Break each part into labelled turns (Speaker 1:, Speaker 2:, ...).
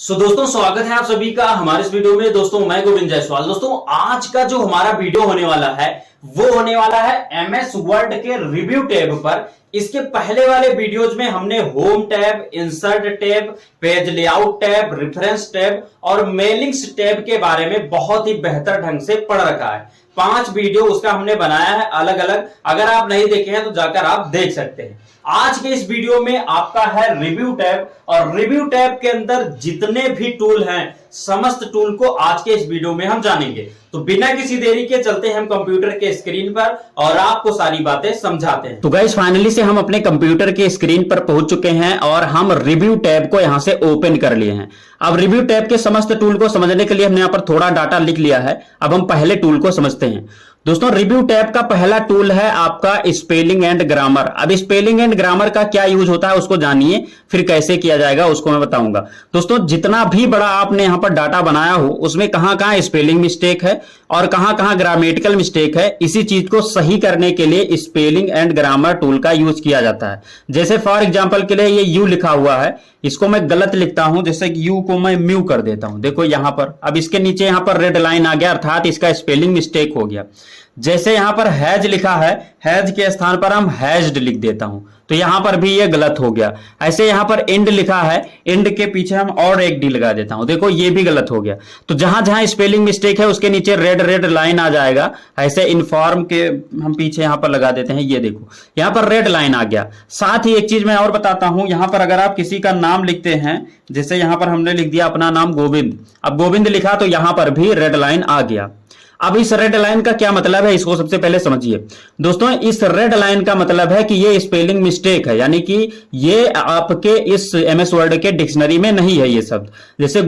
Speaker 1: दोस्तों स्वागत है आप सभी का हमारे इस वीडियो में। दोस्तों मैं गोविंद जायसवाल। दोस्तों आज का जो हमारा वीडियो होने वाला है वो होने वाला है एमएस वर्ड के रिव्यू टैब पर। इसके पहले वाले वीडियोज में हमने home tab, insert tab, page layout tab, reference tab और मेलिंग्स टैब के बारे में बहुत ही बेहतर ढंग से पढ़ रखा है। 5 वीडियो उसका हमने बनाया है अलग अलग। अगर आप नहीं देखे हैं तो जाकर आप देख सकते हैं। आज के इस वीडियो में आपका है रिव्यू टैब और रिव्यू टैब के अंदर जितने भी टूल हैं समस्त टूल को आज के इस वीडियो में हम जानेंगे। तो बिना किसी देरी के चलते हैं हम कंप्यूटर के स्क्रीन पर और आपको सारी बातें समझाते हैं। तो गाइस फाइनली से हम अपने कंप्यूटर के स्क्रीन पर पहुंच चुके हैं और हम रिव्यू टैब को यहां से ओपन कर लिए हैं। अब रिव्यू टैब के समस्त टूल को समझने के लिए हमने यहां पर थोड़ा डाटा लिख लिया है। अब हम पहले टूल को समझते हैं। दोस्तों रिव्यू टैब का पहला टूल है आपका स्पेलिंग एंड ग्रामर। अब स्पेलिंग एंड ग्रामर का क्या यूज होता है उसको जानिए, फिर कैसे किया जाएगा उसको मैं बताऊंगा। दोस्तों जितना भी बड़ा आपने यहां पर डाटा बनाया हो उसमें कहां कहां स्पेलिंग मिस्टेक है और कहां कहां ग्रामेटिकल मिस्टेक है, इसी चीज को सही करने के लिए स्पेलिंग एंड ग्रामर टूल का यूज किया जाता है। जैसे फॉर एग्जांपल के लिए ये यू लिखा हुआ है, इसको मैं गलत लिखता हूं, जैसे कि यू को मैं म्यू कर देता हूं। देखो यहां पर अब इसके नीचे यहां पर रेड लाइन आ गया, अर्थात इसका स्पेलिंग मिस्टेक हो गया। जैसे यहां पर हैज लिखा है, हैज के स्थान पर हम हैज्ड लिख देता हूं, तो यहां पर भी ये गलत हो गया। ऐसे यहां पर एंड लिखा है, एंड के पीछे हम और एक डी लगा देता हूं, देखो ये भी गलत हो गया। तो जहां जहां स्पेलिंग मिस्टेक है उसके नीचे रेड रेड लाइन आ जाएगा। ऐसे इनफॉर्म के हम पीछे यहां पर लगा देते हैं, ये देखो यहां पर रेड लाइन आ गया। साथ ही एक चीज मैं और बताता हूं, यहां पर अगर आप किसी का नाम लिखते हैं, जैसे यहां पर हमने लिख दिया अपना नाम गोविंद, अब गोविंद लिखा तो यहां पर भी रेड लाइन आ गया। अब इस रेड लाइन का क्या मतलब है इसको सबसे पहले समझिए। दोस्तों इस रेड लाइन का मतलब है कि ये स्पेलिंग मिस्टेक है, यानी कि ये आपके इस एमएस वर्ड के डिक्शनरी में नहीं है ये शब्द। जैसे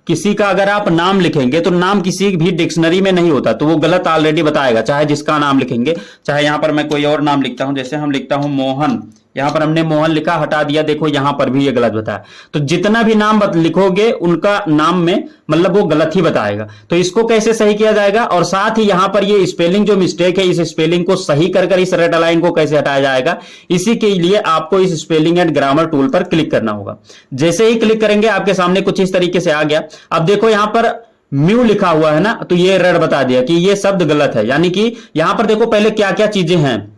Speaker 1: किसी का अगर आप नाम लिखेंगे तो नाम किसी भी डिक्शनरी में नहीं होता, तो वो गलत ऑलरेडी बताएगा, चाहे जिसका नाम लिखेंगे। चाहे यहां पर मैं कोई और नाम लिखता हूं, जैसे हम लिखता हूं मोहन, यहां पर हमने मोहन लिखा हटा दिया, देखो यहां पर भी ये गलत बताया। तो जितना भी नाम लिखोगे उनका नाम में मतलब वो गलत ही बताएगा। तो इसको कैसे सही किया जाएगा, और साथ ही यहां पर ये स्पेलिंग जो मिस्टेक है इस स्पेलिंग को सही कर इस रेड लाइन को कैसे हटाया जाएगा, इसी के लिए आपको इस स्पेलिंग एंड ग्रामर टूल पर क्लिक करना होगा। जैसे ही क्लिक करेंगे आपके सामने कुछ इस तरीके से आ गया। अब देखो यहां पर म्यू लिखा हुआ है ना, तो ये रेड बता दिया कि ये शब्द गलत है। यानी कि यहां पर देखो पहले क्या क्या चीजें हैं,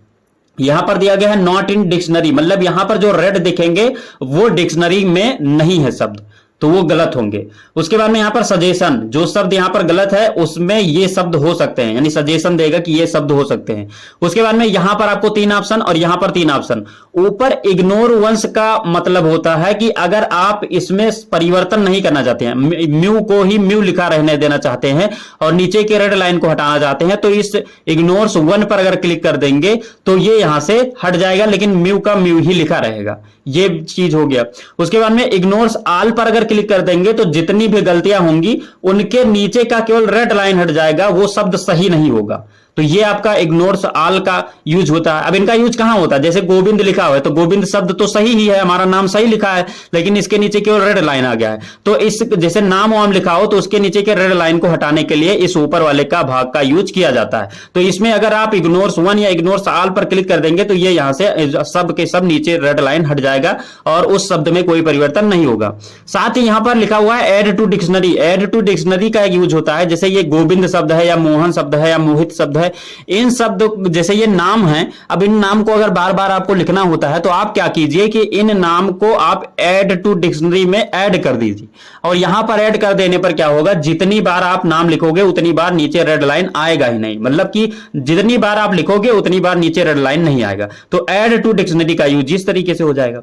Speaker 1: यहां पर दिया गया है नॉट इन डिक्शनरी, मतलब यहां पर जो रेड दिखेंगे वो डिक्शनरी में नहीं है शब्द, तो वो गलत होंगे। उसके बाद में यहां पर सजेशन, जो शब्द यहां पर गलत है उसमें ये शब्द हो सकते हैं, यानी सजेशन देगा कि ये शब्द हो सकते हैं। उसके बाद में यहां पर आपको 3 ऑप्शन और यहां पर 3 ऑप्शन। ऊपर इग्नोर वंस का मतलब होता है कि अगर आप इसमें परिवर्तन नहीं करना चाहते हैं, म्यू को ही म्यू लिखा रहने देना चाहते हैं और नीचे के रेड लाइन को हटाना चाहते हैं, तो इस इग्नोर्स 1 पर अगर क्लिक कर देंगे तो ये यहां से हट जाएगा, लेकिन म्यू का म्यू ही लिखा रहेगा। ये चीज हो गया। उसके बाद में इग्नोर्स ऑल पर अगर क्लिक कर देंगे तो जितनी भी गलतियां होंगी उनके नीचे का केवल रेड लाइन हट जाएगा, वो शब्द सही नहीं होगा। तो ये आपका इग्नोर्स ऑल का यूज होता है। अब इनका यूज कहां होता है, जैसे गोविंद लिखा हुआ है तो गोविंद शब्द तो सही ही है, हमारा नाम सही लिखा है, लेकिन इसके नीचे केवल रेड लाइन आ गया है। तो इस जैसे नाम वाम लिखा हो तो उसके नीचे के रेड लाइन को हटाने के लिए इस ऊपर वाले का भाग का यूज किया जाता है। तो इसमें अगर आप इग्नोर्स 1 या इग्नोर्स ऑल पर क्लिक कर देंगे तो ये यहां से सब के सब नीचे रेड लाइन हट जाएगा और उस शब्द में कोई परिवर्तन नहीं होगा। साथ ही यहां पर लिखा हुआ है add to dictionary. Add to dictionary का एक यूज होता है, जैसे ये गोविंद शब्द है या मोहन शब्द है या मोहित शब्द है, इन शब्द जैसे ये नाम है, अब इन नाम को अगर बार बार आपको लिखना होता है तो आप क्या कीजिए कि इन नाम को आप ऐड टू डिक्शनरी में ऐड कर दीजिए, और यहां पर ऐड कर देने पर क्या होगा, जितनी बार आप नाम लिखोगे उतनी बार नीचे रेड लाइन आएगा ही नहीं, मतलब कि जितनी बार आप लिखोगे उतनी बार नीचे रेड लाइन नहीं आएगा। तो ऐड टू डिक्शनरी का यूज इस तरीके से हो जाएगा।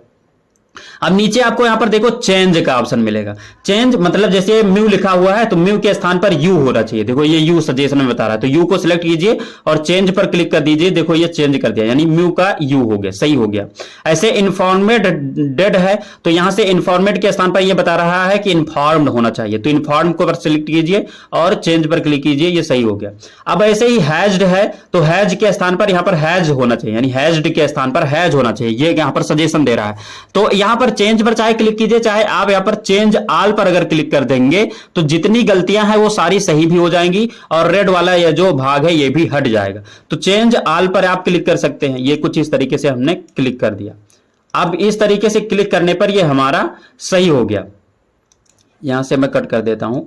Speaker 1: अब नीचे आपको यहां पर देखो चेंज का ऑप्शन मिलेगा। चेंज मतलब जैसे म्यू लिखा हुआ है तो म्यू के स्थान पर यू होना चाहिए, देखो ये यू सजेशन में बता रहा है, तो यू को सिलेक्ट कीजिए और चेंज पर क्लिक कर दीजिए, देखो ये चेंज कर दिया, यानी म्यू का यू हो गया, सही हो गया। ऐसे इन्फॉर्मेड डेड है तो यहां से इन्फॉर्मेड के स्थान पर यह बता रहा है कि इन्फॉर्म्ड होना चाहिए, तो इन्फॉर्म को पर सिलेक्ट कीजिए और चेंज पर क्लिक कीजिए, ये सही हो गया। अब ऐसे ही हैज्ड है तो हैज के स्थान पर यहां पर हैज होना चाहिए, यानी हैज्ड के स्थान पर हैज होना चाहिए, ये यहां पर सजेशन दे रहा है। तो यहां पर चेंज पर चाहे क्लिक कीजिए, चाहे आप यहां पर चेंज ऑल पर अगर क्लिक कर देंगे तो जितनी गलतियां हैं वो सारी सही भी हो जाएंगी और रेड वाला ये जो भाग है ये भी हट जाएगा। तो चेंज ऑल पर आप क्लिक कर सकते हैं। ये कुछ इस तरीके से हमने क्लिक कर दिया। अब इस तरीके से क्लिक करने पर ये हमारा सही हो गया। यहां से मैं कट कर देता हूं,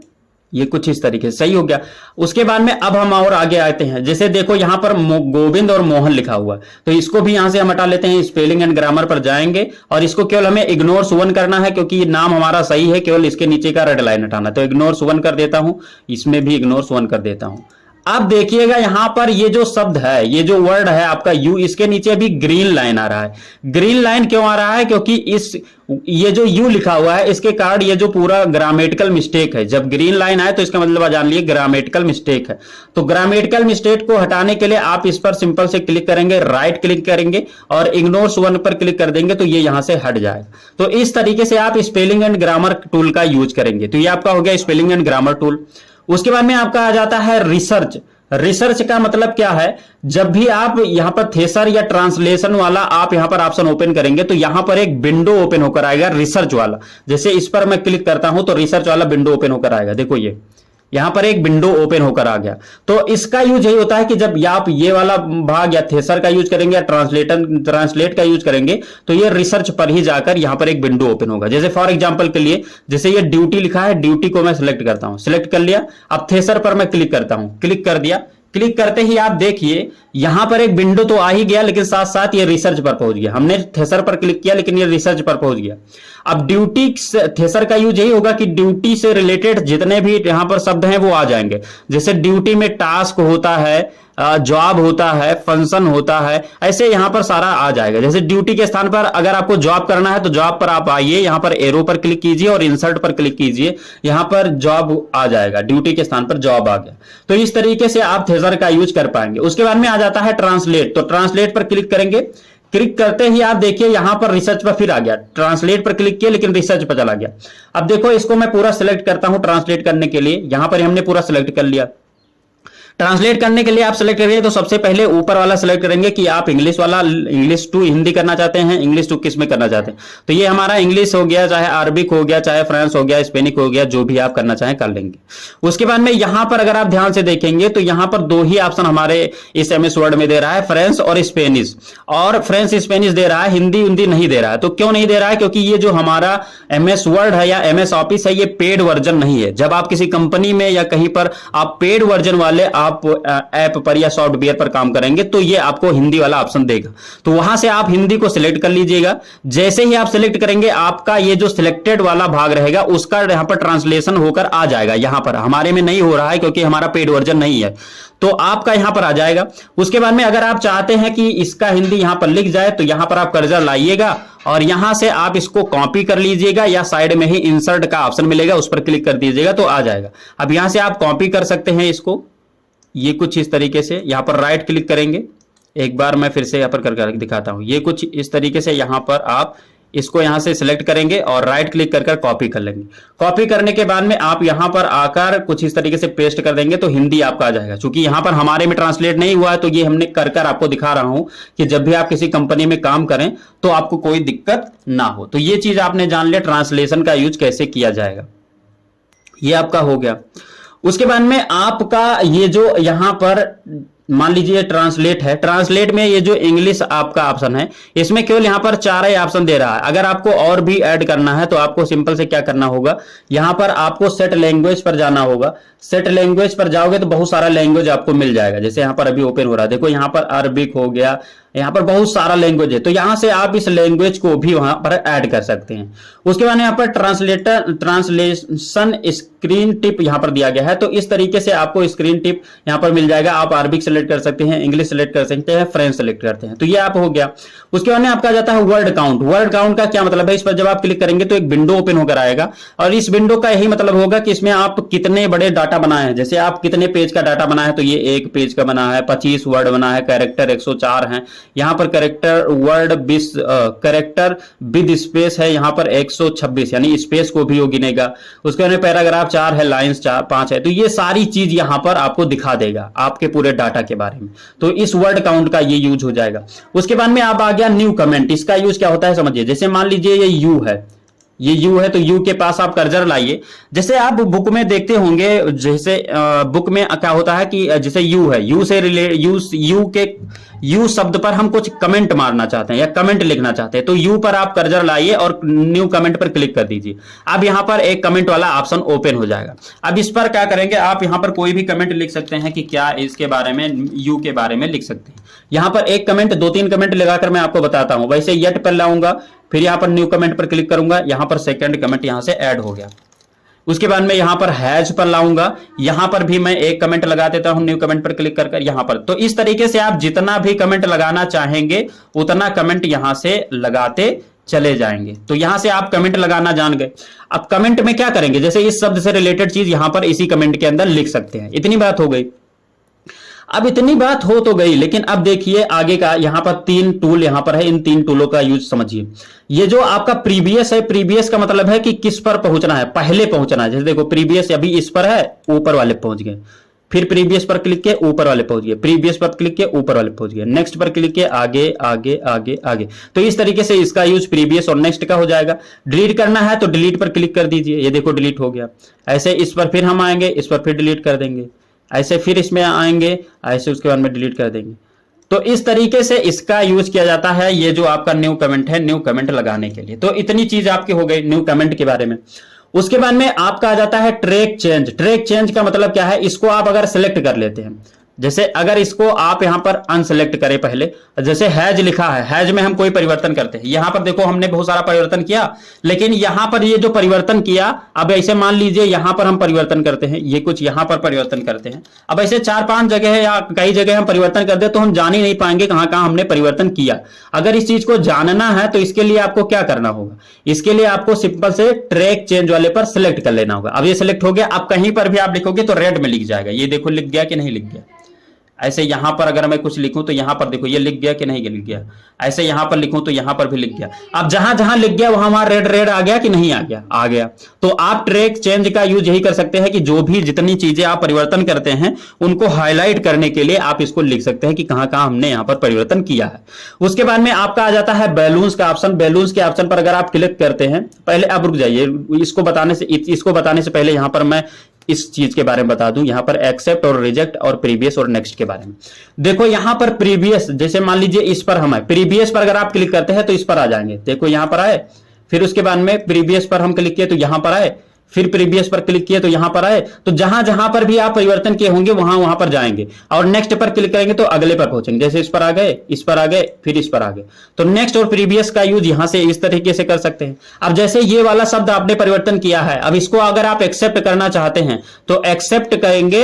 Speaker 1: ये कुछ इस तरीके से सही हो गया। उसके बाद में अब हम और आगे आते हैं, जैसे देखो यहां पर गोविंद और मोहन लिखा हुआ है, तो इसको भी यहां से हम हटा लेते हैं, स्पेलिंग एंड ग्रामर पर जाएंगे और इसको केवल हमें इग्नोर सुवन करना है, क्योंकि ये नाम हमारा सही है, केवल इसके नीचे का रेड लाइन हटाना। तो इग्नोर सुवन कर देता हूं, इसमें भी इग्नोर सुवन कर देता हूं। अब देखिएगा यहां पर ये जो शब्द है, ये जो वर्ड है आपका यू, इसके नीचे भी ग्रीन लाइन आ रहा है। ग्रीन लाइन क्यों आ रहा है? क्योंकि ये जो यू लिखा हुआ है इसके कारण ये जो पूरा ग्रामेटिकल मिस्टेक है, जब ग्रीन लाइन आए तो इसका मतलब आप जान लिए ग्रामेटिकल मिस्टेक है। तो ग्रामेटिकल मिस्टेक को हटाने के लिए आप इस पर सिंपल से क्लिक करेंगे, राइट क्लिक करेंगे और इग्नोर वन पर क्लिक कर देंगे, तो ये यहां से हट जाएगा। तो इस तरीके से आप स्पेलिंग एंड ग्रामर टूल का यूज करेंगे। तो ये आपका हो गया स्पेलिंग एंड ग्रामर टूल। उसके बाद में आपका आ जाता है रिसर्च। रिसर्च का मतलब क्या है? जब भी आप यहां पर थेसर या ट्रांसलेशन वाला आप यहां पर ऑप्शन ओपन करेंगे तो यहां पर एक विंडो ओपन होकर आएगा रिसर्च वाला। जैसे इस पर मैं क्लिक करता हूं तो रिसर्च वाला विंडो ओपन होकर आएगा। देखो ये यहां पर एक विंडो ओपन होकर आ गया। तो इसका यूज यही होता है कि जब आप ये वाला भाग या थेसर का यूज करेंगे या ट्रांसलेट का यूज करेंगे तो ये रिसर्च पर ही जाकर यहां पर एक विंडो ओपन होगा। जैसे फॉर एग्जांपल के लिए, जैसे ये ड्यूटी लिखा है, ड्यूटी को मैं सिलेक्ट करता हूं, सिलेक्ट कर लिया। अब थेसर पर मैं क्लिक करता हूं, क्लिक कर दिया। क्लिक करते ही आप देखिए यहां पर एक विंडो तो आ ही गया, लेकिन साथ साथ ये रिसर्च पर पहुंच गया। हमने थेसर पर क्लिक किया लेकिन ये रिसर्च पर पहुंच गया। अब ड्यूटी थेसर का यूज यही होगा कि ड्यूटी से रिलेटेड जितने भी यहां पर शब्द हैं वो आ जाएंगे। जैसे ड्यूटी में टास्क होता है, जॉब होता है, फंक्शन होता है, ऐसे यहां पर सारा आ जाएगा। जैसे ड्यूटी के स्थान पर अगर आपको जॉब करना है तो जॉब पर आप आइए, यहां पर एरो पर क्लिक कीजिए और इंसर्ट पर क्लिक कीजिए, यहां पर जॉब आ जाएगा, ड्यूटी के स्थान पर जॉब आ गया। तो इस तरीके से आप थेसर का यूज कर पाएंगे। उसके बाद में आ जाता है ट्रांसलेट। तो ट्रांसलेट पर क्लिक करेंगे, क्लिक करते ही आप देखिए यहां पर रिसर्च पर फिर आ गया। ट्रांसलेट पर क्लिक किया लेकिन रिसर्च पर चला गया। अब देखो इसको मैं पूरा सिलेक्ट करता हूं ट्रांसलेट करने के लिए, यहां पर हमने पूरा सिलेक्ट कर लिया। ट्रांसलेट करने के लिए आप सिलेक्ट करेंगे तो सबसे पहले ऊपर वाला सिलेक्ट करेंगे कि आप इंग्लिश वाला, इंग्लिश टू हिंदी करना चाहते हैं, इंग्लिश टू किस में करना चाहते हैं। तो ये हमारा इंग्लिश हो गया, चाहे अरबिक हो गया, चाहे फ्रेंच हो गया, स्पेनिक हो गया, जो भी आप करना चाहें कर लेंगे। उसके बाद में यहां पर अगर आप ध्यान से देखेंगे तो यहां पर दो ही ऑप्शन हमारे इस एमएस वर्ड में दे रहा है, फ्रेंच और स्पेनिश। और फ्रेंच स्पेनिश दे रहा है, हिंदी हिंदी नहीं दे रहा है। तो क्यों नहीं दे रहा है? क्योंकि ये जो हमारा एमएस वर्ड है या एमएस ऑफिस है ये पेड वर्जन नहीं है। जब आप किसी कंपनी में या कहीं पर आप पेड वर्जन वाले आप ऐप पर या सॉफ्टवेयर पर काम करेंगे तो ये आपको हिंदी वाला ऑप्शन देगा। तो वहां से आप हिंदी को सिलेक्ट कर लीजिएगा। जैसे ही आप सिलेक्ट करेंगे आपका ये जो सिलेक्टेड वाला भाग रहेगा उसका यहां पर ट्रांसलेशन होकर आ जाएगा। यहां पर हमारे में नहीं हो रहा है क्योंकि हमारा पेड वर्जन नहीं है, तो आपका यहां पर आ जाएगा। उसके बाद में अगर आप चाहते हैं कि इसका हिंदी यहां पर लिख जाए तो यहां पर आप कर्सर लाइएगा और यहां से आप इसको कॉपी कर लीजिएगा या साइड में ही इंसर्ट का ऑप्शन मिलेगा उस पर क्लिक कर दीजिएगा तो आ जाएगा। अब यहां से आप कॉपी कर सकते हैं इसको, ये कुछ इस तरीके से। यहां पर राइट क्लिक करेंगे, एक बार मैं फिर से यहां पर कर दिखाता हूं। ये कुछ इस तरीके से यहां पर आप इसको यहां से सिलेक्ट करेंगे और राइट क्लिक कर कॉपी कर लेंगे। कॉपी करने के बाद में आप यहां पर आकर कुछ इस तरीके से पेस्ट कर देंगे तो हिंदी आपका आ जाएगा। क्योंकि यहां पर हमारे में ट्रांसलेट नहीं हुआ है तो ये हमने कर आपको दिखा रहा हूं कि जब भी आप किसी कंपनी में काम करें तो आपको कोई दिक्कत ना हो। तो ये चीज आपने जान लिया ट्रांसलेशन का यूज कैसे किया जाएगा, ये आपका हो गया। उसके बाद में आपका ये जो यहां पर मान लीजिए ट्रांसलेट है, ट्रांसलेट में ये जो इंग्लिश आपका ऑप्शन है इसमें केवल यहां पर 4 ही ऑप्शन दे रहा है। अगर आपको और भी ऐड करना है तो आपको सिंपल से क्या करना होगा, यहां पर आपको सेट लैंग्वेज पर जाना होगा। सेट लैंग्वेज पर जाओगे तो बहुत सारा लैंग्वेज आपको मिल जाएगा। जैसे यहां पर अभी ओपन हो रहा है, देखो यहां पर अरबिक हो गया, यहां पर बहुत सारा लैंग्वेज है। तो यहां से आप इस लैंग्वेज को भी वहां पर ऐड कर सकते हैं। उसके बाद यहां पर ट्रांसलेशन स्क्रीन टिप यहां पर दिया गया है। तो इस तरीके से आपको स्क्रीन टिप यहां पर मिल जाएगा। आप अरबिक सेलेक्ट कर सकते हैं, इंग्लिश सेलेक्ट कर सकते हैं, फ्रेंच सेलेक्ट करते हैं। तो ये आप हो गया। उसके बाद में आपका जाता है वर्ड काउंट। वर्ड काउंट का क्या मतलब है, इस पर जब आप क्लिक करेंगे तो एक विंडो ओपन होकर आएगा और इस विंडो का यही मतलब होगा कि इसमें आप कितने बड़े डाटा बनाए हैं। जैसे आप कितने पेज का डाटा बना है तो ये 1 पेज का बना है, 25 वर्ड बना है, कैरेक्टर 104 है, यहां पर character word character with space है यहां पर 126, यानी स्पेस को भी वो गिनेगा। उसके बाद पैराग्राफ 4 है, लाइंस 5 है। तो ये सारी चीज यहां पर आपको दिखा देगा आपके पूरे डाटा के बारे में। तो इस वर्ड काउंट का ये यूज हो जाएगा। उसके बाद में आप आ गया न्यू कमेंट। इसका यूज क्या होता है समझिए। जैसे मान लीजिए ये यू है, ये यू है तो यू के पास आप कर्जर लाइए। जैसे आप बुक में देखते होंगे, जैसे बुक में क्या होता है कि जैसे यू है, यू से यू शब्द पर हम कुछ कमेंट मारना चाहते हैं या कमेंट लिखना चाहते हैं, तो यू पर आप कर्जर लाइए और न्यू कमेंट पर क्लिक कर दीजिए। अब यहां पर एक कमेंट वाला ऑप्शन ओपन हो जाएगा। अब इस पर क्या करेंगे, आप यहां पर कोई भी कमेंट लिख सकते हैं कि क्या इसके बारे में, यू के बारे में लिख सकते हैं। यहां पर एक कमेंट, 2-3 कमेंट लगाकर मैं आपको बताता हूं। वैसे येट पर लाऊंगा, फिर यहां पर न्यू कमेंट पर क्लिक करूंगा, यहां पर सेकंड कमेंट यहां से ऐड हो गया। उसके बाद मैं यहां पर हैज पर लाऊंगा, यहां पर भी मैं एक कमेंट लगा देता हूं, न्यू कमेंट पर क्लिक कर यहां पर। तो इस तरीके से आप जितना भी कमेंट लगाना चाहेंगे उतना कमेंट यहां से लगाते चले जाएंगे। तो यहां से आप कमेंट लगाना जान गए। अब कमेंट में क्या करेंगे, जैसे इस शब्द से रिलेटेड चीज यहां पर इसी कमेंट के अंदर लिख सकते हैं। इतनी बात हो गई। अब इतनी बात हो तो गई, लेकिन अब देखिए आगे का, यहां पर 3 टूल यहां पर है, इन 3 टूलों का यूज समझिए। ये जो आपका प्रीवियस है, प्रीवियस का मतलब है कि किस पर पहुंचना है, पहले पहुंचना है। जैसे देखो प्रीवियस अभी इस पर है, ऊपर वाले पहुंच गए, फिर प्रीवियस पर क्लिक किए, ऊपर वाले पहुंच गए, प्रीवियस पर क्लिक किए, ऊपर वाले पहुंच गए, नेक्स्ट पर क्लिक किए, आगे आगे आगे आगे। तो इस तरीके से इसका यूज प्रीवियस और नेक्स्ट का हो जाएगा। डिलीट करना है तो डिलीट पर क्लिक कर दीजिए, ये देखो डिलीट हो गया। ऐसे इस पर फिर हम आएंगे, इस पर फिर डिलीट कर देंगे, ऐसे फिर इसमें आएंगे, ऐसे उसके बाद में डिलीट कर देंगे। तो इस तरीके से इसका यूज किया जाता है, ये जो आपका न्यू कमेंट है, न्यू कमेंट लगाने के लिए। तो इतनी चीज आपकी हो गई न्यू कमेंट के बारे में। उसके बाद में आपका आ जाता है ट्रैक चेंज। ट्रैक चेंज का मतलब क्या है, इसको आप अगर सिलेक्ट कर लेते हैं, जैसे अगर इसको आप यहां पर अनसेलेक्ट करें पहले, जैसे हैज लिखा है, हैज में हम कोई परिवर्तन करते हैं, यहां पर देखो हमने बहुत सारा परिवर्तन किया, लेकिन यहां पर ये जो परिवर्तन किया, अब ऐसे मान लीजिए यहां पर हम परिवर्तन करते हैं, ये कुछ यहां पर परिवर्तन करते हैं। अब ऐसे 4-5 जगह है या कई जगह हम परिवर्तन कर दे तो हम जान ही नहीं पाएंगे कहां कहां हमने परिवर्तन किया। अगर इस चीज को जानना है तो इसके लिए आपको क्या करना होगा, इसके लिए आपको सिंपल से ट्रैक चेंज वाले पर सिलेक्ट कर लेना होगा। अब ये सिलेक्ट हो गया, अब कहीं पर भी आप लिखोगे तो रेड में लिख जाएगा। ये देखो लिख गया कि नहीं लिख गया। ऐसे यहां पर अगर मैं कुछ लिखूं तो यहां पर देखो ये लिख गया कि नहीं लिख गया। ऐसे यहां पर लिखूं तो यहां पर भी लिख गया। अब जहां जहां लिख गया वहां वहां रेड रेड आ गया कि नहीं आ गया, आ गया। तो आप ट्रैक चेंज का यूज यही कर सकते हैं कि जो भी जितनी चीजें आप परिवर्तन करते हैं उनको हाईलाइट करने के लिए आप इसको लिख सकते हैं कि कहां कहां हमने यहां पर परिवर्तन किया है। उसके बाद में आपका आ जाता है बैलून्स का ऑप्शन। बैलून्स के ऑप्शन पर अगर आप क्लिक करते हैं, पहले आप रुक जाइए, इसको बताने से पहले यहां पर मैं इस चीज के बारे में बता दूं, यहां पर एक्सेप्ट और रिजेक्ट और प्रीवियस और नेक्स्ट के बारे में। देखो यहां पर प्रीवियस, जैसे मान लीजिए इस पर हम है, प्रीवियस पर अगर आप क्लिक करते हैं तो इस पर आ जाएंगे, देखो यहां पर आए, फिर उसके बाद में प्रीवियस पर हम क्लिक किए तो यहां पर आए, फिर प्रीवियस पर क्लिक किए तो यहां पर आए। तो जहां जहां पर भी आप परिवर्तन किए होंगे वहां वहां पर जाएंगे, और नेक्स्ट पर क्लिक करेंगे तो अगले पर पहुंचेंगे। जैसे इस पर आ गए, इस पर आ गए, फिर इस पर आ गए। तो नेक्स्ट और प्रीवियस का यूज यहां से इस तरीके से कर सकते हैं। अब जैसे ये वाला शब्द आपने परिवर्तन किया है, अब इसको अगर आप एक्सेप्ट करना चाहते हैं तो एक्सेप्ट करेंगे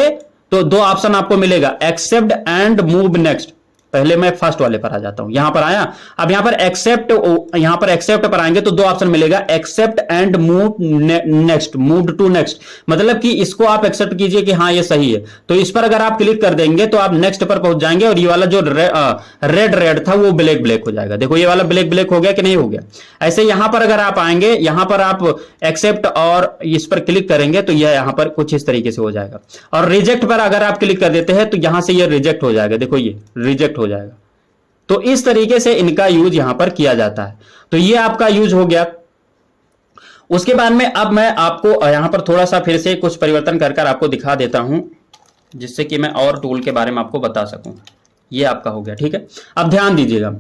Speaker 1: तो 2 ऑप्शन आपको मिलेगा, एक्सेप्ट एंड मूव नेक्स्ट। पहले मैं फर्स्ट वाले पर आ जाता हूं, यहां पर आया। अब यहां पर एक्सेप्ट पर आएंगे तो 2 ऑप्शन मिलेगा, accept and move next, move to next. मतलब कि इसको आप एक्सेप्ट कीजिए कि हाँ ये सही है, तो इस पर अगर आप क्लिक कर देंगे तो आप नेक्स्ट पर पहुंच जाएंगे, और ये वाला जो रेड रेड था वो ब्लैक ब्लैक हो जाएगा। देखो ये वाला ब्लैक ब्लैक हो गया कि नहीं हो गया। ऐसे यहां पर अगर आप आएंगे, यहां पर आप एक्सेप्ट और इस पर क्लिक करेंगे तो यह यहां पर कुछ इस तरीके से हो जाएगा। और रिजेक्ट पर अगर आप क्लिक कर देते हैं तो यहां से ये रिजेक्ट हो जाएगा, देखो ये रिजेक्ट हो जाएगा। तो इस तरीके से इनका यूज यहां पर किया जाता है। तो ये आपका यूज हो गया। उसके बाद में अब मैं आपको यहां पर थोड़ा सा फिर से कुछ परिवर्तन कर आपको दिखा देता हूं, जिससे कि मैं और टूल के बारे में आपको बता सकूं। ये आपका हो गया, ठीक है। अब ध्यान दीजिएगा,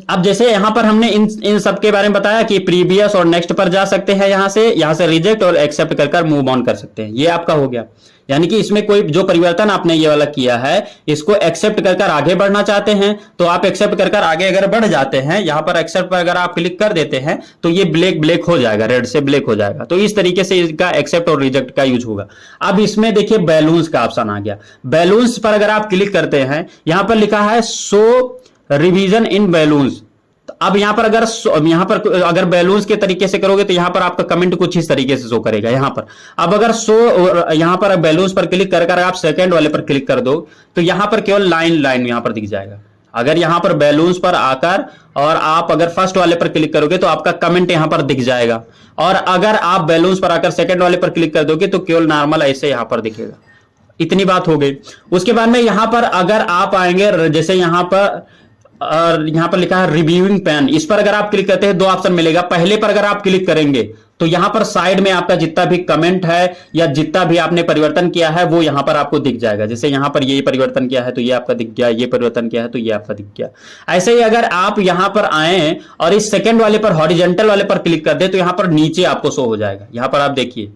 Speaker 1: अब जैसे यहां पर हमने इन सब के बारे में बताया कि प्रीवियस और नेक्स्ट पर जा सकते हैं, यहां से रिजेक्ट और एक्सेप्ट कर मूव ऑन कर सकते हैं। ये आपका हो गया, यानी कि इसमें कोई जो परिवर्तन आपने ये वाला किया है, इसको एक्सेप्ट कर आगे बढ़ना चाहते हैं तो आप एक्सेप्ट कर आगे अगर बढ़ जाते हैं, यहां पर एक्सेप्ट पर अगर आप क्लिक कर देते हैं तो ये ब्लैक ब्लैक हो जाएगा, रेड से ब्लैक हो जाएगा। तो इस तरीके से इसका एक्सेप्ट और रिजेक्ट का यूज होगा। अब इसमें देखिए बैलून्स का ऑप्शन आ गया। बैलून्स पर अगर आप क्लिक करते हैं, यहां पर लिखा है शो रिवीजन इन बैलून्स। अब यहां पर अगर बैलून्स के तरीके से करोगे तो यहां पर आपका कमेंट कुछ इस तरीके से शो करेगा यहां पर। अब अगर यहां पर बैलून्स पर क्लिक कर आप सेकंड वाले पर क्लिक कर दो तो यहां पर केवल लाइन यहां पर दिख जाएगा। अगर यहां पर बैलून्स पर आकर और आप अगर फर्स्ट वाले पर क्लिक करोगे तो आपका कमेंट यहां पर दिख जाएगा, और अगर आप बैलून्स पर आकर सेकंड वाले पर क्लिक कर दोगे तो केवल नॉर्मल ऐसे यहां पर दिखेगा। इतनी बात हो गई। उसके बाद में यहां पर अगर आप आएंगे, जैसे यहां पर और यहां पर लिखा है रिव्यूइंग पैन, इस पर अगर आप क्लिक करते हैं दो ऑप्शन मिलेगा। पहले पर अगर आप क्लिक करेंगे तो यहां पर साइड में आपका जितना भी कमेंट है या जितना भी आपने परिवर्तन किया है वो यहां पर आपको दिख जाएगा। जैसे यहां पर ये परिवर्तन किया है तो ये आपका दिख गया, ये परिवर्तन किया है तो ये आपका दिख गया। ऐसे ही अगर आप यहां पर आए और इस सेकंड वाले पर, हॉरिजॉन्टल वाले पर क्लिक कर दे तो यहां पर नीचे आपको शो हो जाएगा। यहां पर आप देखिए,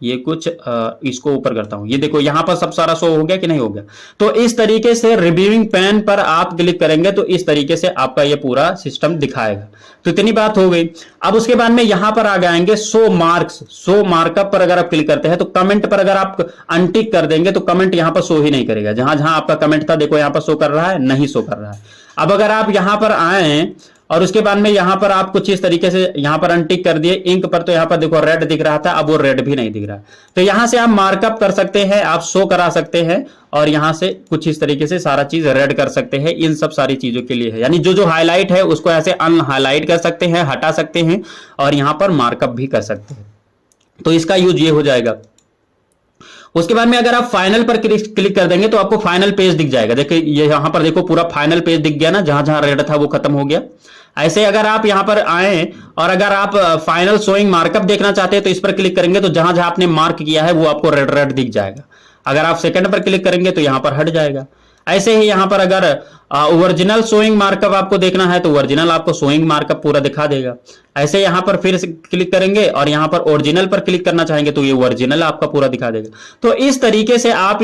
Speaker 1: ये कुछ इसको ऊपर करता हूं, ये देखो यहां पर सब सारा शो हो गया कि नहीं हो गया। तो इस तरीके से रिव्यूइंग पैन पर आप क्लिक करेंगे तो इस तरीके से आपका ये पूरा सिस्टम दिखाएगा। तो इतनी बात हो गई। अब उसके बाद में यहां पर आ जाएंगे शो मार्क्स, शो मार्कअप पर अगर आप क्लिक करते हैं तो कमेंट पर अगर आप अनटिक कर देंगे तो कमेंट यहां पर शो ही नहीं करेगा। जहां जहां आपका कमेंट था देखो यहां पर शो कर रहा है, नहीं शो कर रहा है। अब अगर आप यहां पर आए और उसके बाद में यहां पर आप कुछ इस तरीके से यहां पर अनटिक कर दिए इंक पर, तो यहां पर देखो रेड दिख रहा था, अब वो रेड भी नहीं दिख रहा। तो यहां से आप मार्कअप कर सकते हैं, आप शो करा सकते हैं और यहां से कुछ इस तरीके से सारा चीज रेड कर सकते हैं। इन सब सारी चीजों के लिए है, यानी जो जो हाईलाइट है उसको ऐसे अनहाईलाइट कर सकते हैं, हटा सकते हैं और यहां पर मार्कअप भी कर सकते हैं। तो इसका यूज ये हो जाएगा। उसके बाद में अगर आप फाइनल पर क्लिक कर देंगे तो आपको फाइनल पेज दिख जाएगा। देखिए ये यहां पर देखो पूरा फाइनल पेज दिख गया ना, जहां जहां रेड था वो खत्म हो गया। ऐसे अगर आप यहां पर आए और अगर आप फाइनल शोइंग मार्कअप देखना चाहते हैं तो इस पर क्लिक करेंगे तो जहां जहां आपने मार्क किया है वो आपको रेड रेड दिख जाएगा। अगर आप सेकंड पर क्लिक करेंगे तो यहां पर हट जाएगा। ऐसे ही यहां पर अगर ओरिजिनल शोइंग मार्कअप आपको देखना है तो ओरिजिनल आपको शोइंग मार्कअप पूरा दिखा देगा। ऐसे यहां पर फिर क्लिक करेंगे और यहां पर ओरिजिनल पर क्लिक करना चाहेंगे तो ये ओरिजिनल आपका पूरा दिखा देगा। तो इस तरीके से आप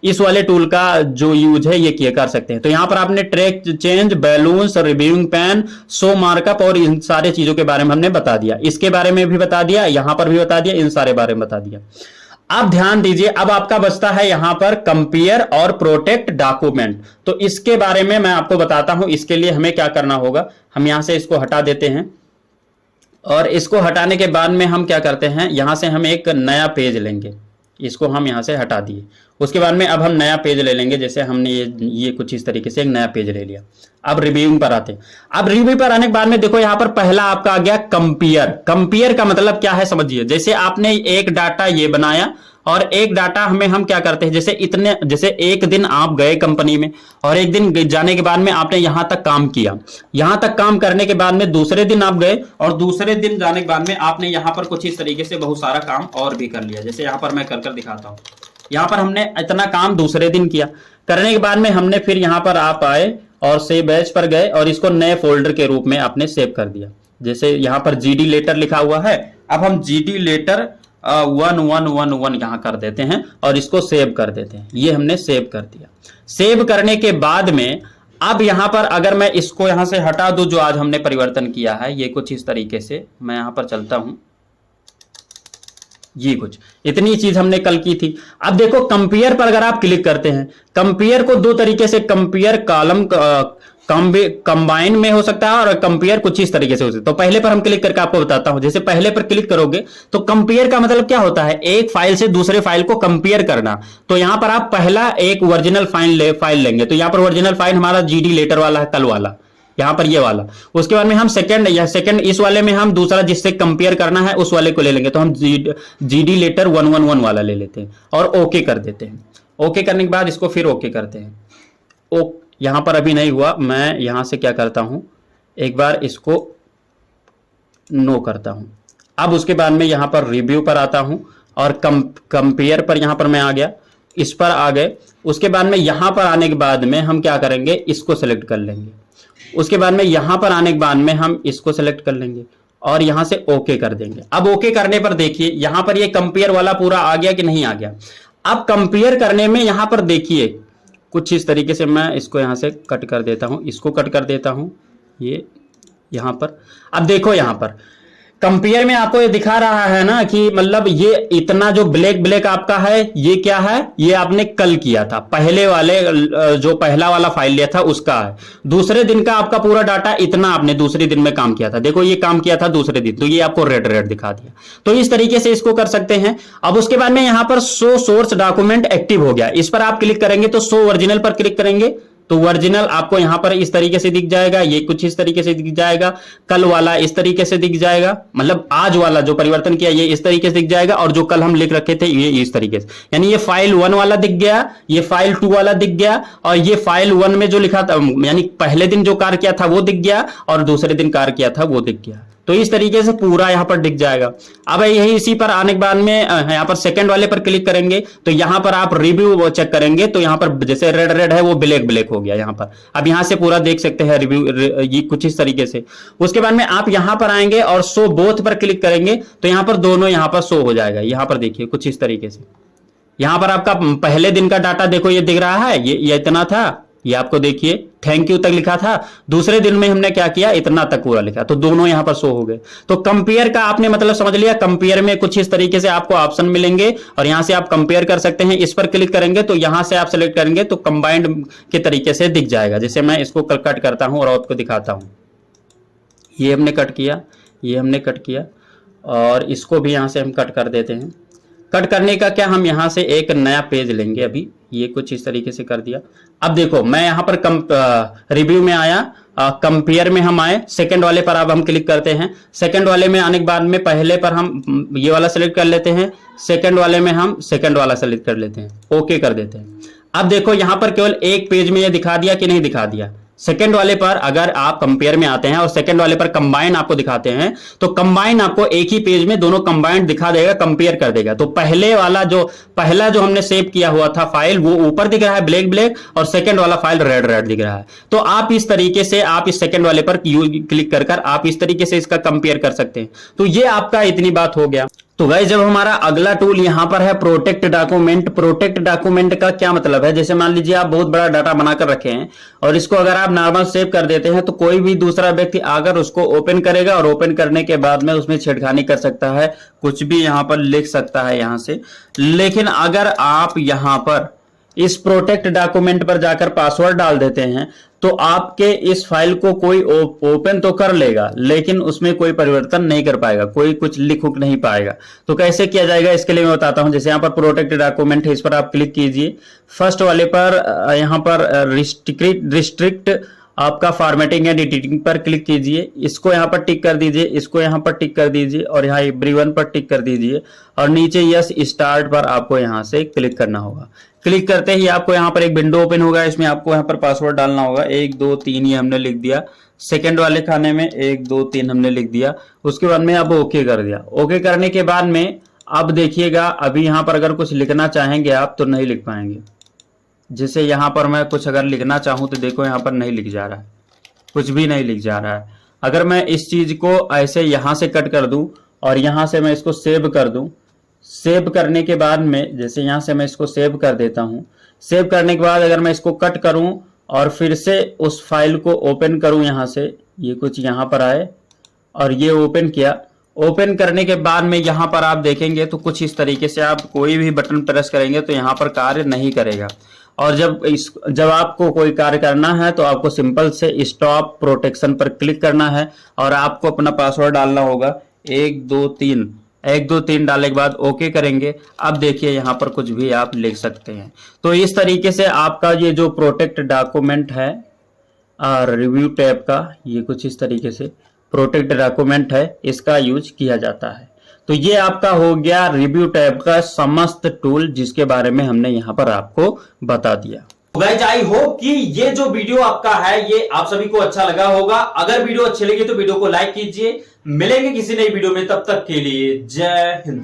Speaker 1: इस वाले टूल का जो यूज है ये किया कर सकते हैं। तो यहां पर आपने track change, balloons, reviewing pan, show markup और इन सारे चीजों के बारे में हमने बता दिया। इसके बारे में भी बता दिया, यहां पर भी बता दिया, इन सारे बारे में बता दिया। अब ध्यान दीजिए, अब आपका बचता है यहां पर कंपेयर और प्रोटेक्ट डॉक्यूमेंट। तो इसके बारे में मैं आपको बताता हूं। इसके लिए हमें क्या करना होगा, हम यहां से इसको हटा देते हैं और इसको हटाने के बाद में हम क्या करते हैं, यहां से हम एक नया पेज लेंगे। इसको हम यहां से हटा दिए। उसके बाद में अब हम नया पेज ले लेंगे। जैसे हमने ये कुछ इस तरीके से एक नया पेज ले लिया। अब रिव्यूइंग पर आते हैं। अब रिव्यू पर आने के बाद में देखो यहां पर पहला आपका आ गया कंपेयर। कंपेयर का मतलब क्या है समझिए। जैसे आपने एक डाटा ये बनाया और एक डाटा हम क्या करते हैं, जैसे एक दिन आप गए कंपनी में और एक दिन जाने के बाद में आपने यहां तक काम किया। यहां तक काम करने के बाद में दूसरे दिन आप गए और दूसरे दिन जाने के बाद में आपने यहां पर कुछ इस तरीके से बहुत सारा काम और भी कर लिया। जैसे यहां पर मैं कर दिखाता हूं। यहां पर हमने इतना काम दूसरे दिन किया। करने के बाद में हमने फिर यहां पर आप आए और सेव एज पर गए और इसको नए फोल्डर के रूप में आपने सेव कर दिया। जैसे यहां पर जीडी लेटर लिखा हुआ है, अब हम जीडी लेटर 1111 यहां कर देते हैं और इसको सेव कर देते हैं। ये हमने सेव कर दिया। सेव करने के बाद में अब यहां पर अगर मैं इसको यहां से हटा दूं, जो आज हमने परिवर्तन किया है, ये कुछ इस तरीके से मैं यहां पर चलता हूं। ये कुछ इतनी चीज हमने कल की थी। अब देखो कंपेयर पर अगर आप क्लिक करते हैं, कंपेयर को दो तरीके से, कंपेयर कॉलम कंबाइन में हो सकता है और कंपेयर कुछ इस तरीके से हो सकता है। तो पहले पर हम क्लिक करके आपको बताता हूं। जैसे पहले पर क्लिक करोगे तो कंपेयर का मतलब क्या होता है, एक फाइल से दूसरे फाइल को कंपेयर करना। तो यहां पर आप पहला एक ओरिजिनल फाइल लेंगे। तो यहां पर ओरिजिनल फाइल हमारा जीडी लेटर वाला है, कल वाला, यहां पर ये वाला। उसके बाद में हम सेकंड इस वाले में हम दूसरा जिससे कंपेयर करना है उस वाले को ले लेंगे। तो हम जीडी लेटर 111 वाला ले लेते हैं और ओके कर देते हैं। ओके करने के बाद इसको फिर ओके करते हैं। यहां पर अभी नहीं हुआ, मैं यहां से क्या करता हूं, एक बार इसको नो करता हूं। अब उसके बाद में यहां पर रिव्यू पर आता हूं और कंपेयर पर यहां पर मैं आ गया, इस पर आ गए। उसके बाद में यहां पर आने के बाद में हम क्या करेंगे, इसको सेलेक्ट कर लेंगे। उसके बाद में यहां पर आने के बाद में हम इसको सेलेक्ट कर लेंगे और यहां से ओके कर देंगे। अब ओके करने पर देखिए यहां पर ये कंपेयर वाला पूरा आ गया कि नहीं आ गया। अब कंपेयर करने में यहां पर देखिए कुछ इस तरीके से, मैं इसको यहां से कट कर देता हूं, इसको कट कर देता हूं, ये यहां पर। अब देखो यहां पर कंपेयर में आपको ये दिखा रहा है ना कि मतलब ये इतना जो ब्लैक आपका है, ये क्या है, ये आपने कल किया था, पहले वाले जो पहला वाला फाइल लिया था उसका है। दूसरे दिन का आपका पूरा डाटा इतना आपने दूसरे दिन में काम किया था। देखो ये काम किया था दूसरे दिन, तो ये आपको रेड दिखा दिया। तो इस तरीके से इसको कर सकते हैं। अब उसके बाद में यहां पर शो सोर्स डॉक्यूमेंट एक्टिव हो गया, इस पर आप क्लिक करेंगे तो शो ओरिजिनल पर क्लिक करेंगे तो ओरिजिनल आपको यहां पर इस तरीके से दिख जाएगा, ये कुछ इस तरीके से दिख जाएगा, कल वाला इस तरीके से दिख जाएगा, मतलब आज वाला जो परिवर्तन किया ये इस तरीके से दिख जाएगा, और जो कल हम लिख रखे थे ये इस तरीके से, यानी ये फाइल 1 वाला दिख गया, ये फाइल 2 वाला दिख गया, और ये फाइल 1 में जो लिखा था यानी पहले दिन जो कार्य किया था वो दिख गया, और दूसरे दिन कार्य किया था वो दिख गया। तो इस तरीके से पूरा यहां पर दिख जाएगा। अब यही इसी पर आने के बाद में यहां पर सेकंड वाले पर क्लिक करेंगे तो यहां पर आप रिव्यू चेक करेंगे, तो यहां पर जैसे रेड रेड है वो ब्लैक ब्लैक हो गया यहां पर। अब यहां से पूरा देख सकते हैं रिव्यू, ये कुछ इस तरीके से। उसके बाद में आप यहां पर आएंगे और शो बोथ पर क्लिक करेंगे तो यहां पर दोनों यहां पर शो हो जाएगा। यहां पर देखिए कुछ इस तरीके से, यहां पर आपका पहले दिन का डाटा देखो ये दिख रहा है, ये इतना था, ये आपको देखिए थैंक यू तक लिखा था, दूसरे दिन में हमने क्या किया इतना तक पूरा लिखा, तो दोनों यहां पर शो हो गए। तो कंपेयर का आपने मतलब समझ लिया, कंपेयर में कुछ इस तरीके से आपको ऑप्शन मिलेंगे और यहां से आप कंपेयर कर सकते हैं। इस पर क्लिक करेंगे तो यहां से आप सेलेक्ट करेंगे तो कंबाइंड के तरीके से दिख जाएगा। जैसे मैं इसको कट करता हूं और आपको दिखाता हूं, ये हमने कट किया, ये हमने कट किया, और इसको भी यहां से हम कट कर देते हैं। कट करने का क्या, हम यहां से एक नया पेज लेंगे, अभी ये कुछ इस तरीके से कर दिया। अब देखो मैं यहां पर रिव्यू में आया, कंपेयर में हम आए, सेकंड वाले पर अब हम क्लिक करते हैं। सेकंड वाले में आने के बाद में पहले पर हम ये वाला सेलेक्ट कर लेते हैं, सेकंड वाले में हम सेकंड वाला सेलेक्ट कर लेते हैं, ओके कर देते हैं। अब देखो यहां पर केवल एक पेज में ये दिखा दिया कि नहीं दिखा दिया। सेकंड वाले पर अगर आप कंपेयर में आते हैं और सेकंड वाले पर कंबाइन आपको दिखाते हैं तो कंबाइन आपको एक ही पेज में दोनों कंबाइंड दिखा देगा, कंपेयर कर देगा। तो पहला जो हमने सेव किया हुआ था फाइल वो ऊपर दिख रहा है ब्लैक ब्लैक, और सेकंड वाला फाइल रेड रेड दिख रहा है। तो आप इस तरीके से आप इस सेकंड वाले पर क्लिक कर आप इस तरीके से इसका कंपेयर कर सकते हैं। तो ये आपका इतनी बात हो गया। तो गाइस जब हमारा अगला टूल यहां पर है प्रोटेक्ट डॉक्यूमेंट। प्रोटेक्ट डॉक्यूमेंट का क्या मतलब है, जैसे मान लीजिए आप बहुत बड़ा डाटा बनाकर रखे हैं और इसको अगर आप नॉर्मल सेव कर देते हैं तो कोई भी दूसरा व्यक्ति अगर उसको ओपन करेगा और ओपन करने के बाद में उसमें छेड़खानी कर सकता है, कुछ भी यहां पर लिख सकता है यहां से। लेकिन अगर आप यहां पर इस प्रोटेक्ट डॉक्यूमेंट पर जाकर पासवर्ड डाल देते हैं तो आपके इस फाइल को कोई ओपन तो कर लेगा लेकिन उसमें कोई परिवर्तन नहीं कर पाएगा, कोई कुछ लिख उक नहीं पाएगा। तो कैसे किया जाएगा इसके लिए मैं बताता हूं। जैसे यहाँ पर प्रोटेक्ट डॉक्यूमेंट है, इस पर आप क्लिक कीजिए। फर्स्ट वाले पर यहाँ पर रिस्ट्रिक्ट आपका फॉर्मेटिंग एंड एडिटिंग पर क्लिक कीजिए, इसको यहाँ पर टिक कर दीजिए, इसको यहाँ पर टिक कर दीजिए और यहाँ एवरीवन पर टिक कर दीजिए और नीचे यस स्टार्ट पर आपको यहाँ से क्लिक करना होगा। क्लिक करते ही आपको यहाँ पर एक विंडो ओपन होगा, इसमें आपको यहाँ पर पासवर्ड डालना होगा 1 2 3 ये हमने लिख दिया। सेकंड वाले खाने में 1 2 3 हमने लिख दिया। उसके बाद में अब ओके कर दिया। ओके करने के बाद में अब देखिएगा अभी यहाँ पर अगर कुछ लिखना चाहेंगे आप तो नहीं लिख पाएंगे। जैसे यहाँ पर मैं कुछ अगर लिखना चाहूं तो देखो यहाँ पर नहीं लिख जा रहा है, कुछ भी नहीं लिख जा रहा है। अगर मैं इस चीज को ऐसे यहाँ से कट कर दूं और यहाँ से मैं इसको सेव कर दूं, सेव करने के बाद में जैसे यहाँ से मैं इसको सेव कर देता हूं, सेव करने के बाद अगर मैं इसको कट करूं और फिर से उस फाइल को ओपन करूं, यहाँ से ये कुछ यहाँ पर आए और ये ओपन किया। ओपन करने के बाद में यहाँ पर आप देखेंगे तो कुछ इस तरीके से आप कोई भी बटन प्रेस करेंगे तो यहाँ पर कार्य नहीं करेगा। और जब आपको कोई कार्य करना है तो आपको सिंपल से स्टॉप प्रोटेक्शन पर क्लिक करना है और आपको अपना पासवर्ड डालना होगा 1 2 3। 1 2 3 डालने के बाद ओके करेंगे। अब देखिए यहाँ पर कुछ भी आप लिख सकते हैं। तो इस तरीके से आपका ये जो प्रोटेक्ट डॉक्यूमेंट है और रिव्यू टैब का, ये कुछ इस तरीके से प्रोटेक्ट डॉक्यूमेंट है, इसका यूज किया जाता है। तो ये आपका हो गया रिव्यू टैब का समस्त टूल जिसके बारे में हमने यहाँ पर आपको बता दिया। गाइस आई होप कि ये जो वीडियो आपका है ये आप सभी को अच्छा लगा होगा। अगर वीडियो अच्छी लगी तो वीडियो को लाइक कीजिए। मिलेंगे किसी नई वीडियो में, तब तक के लिए जय हिंद।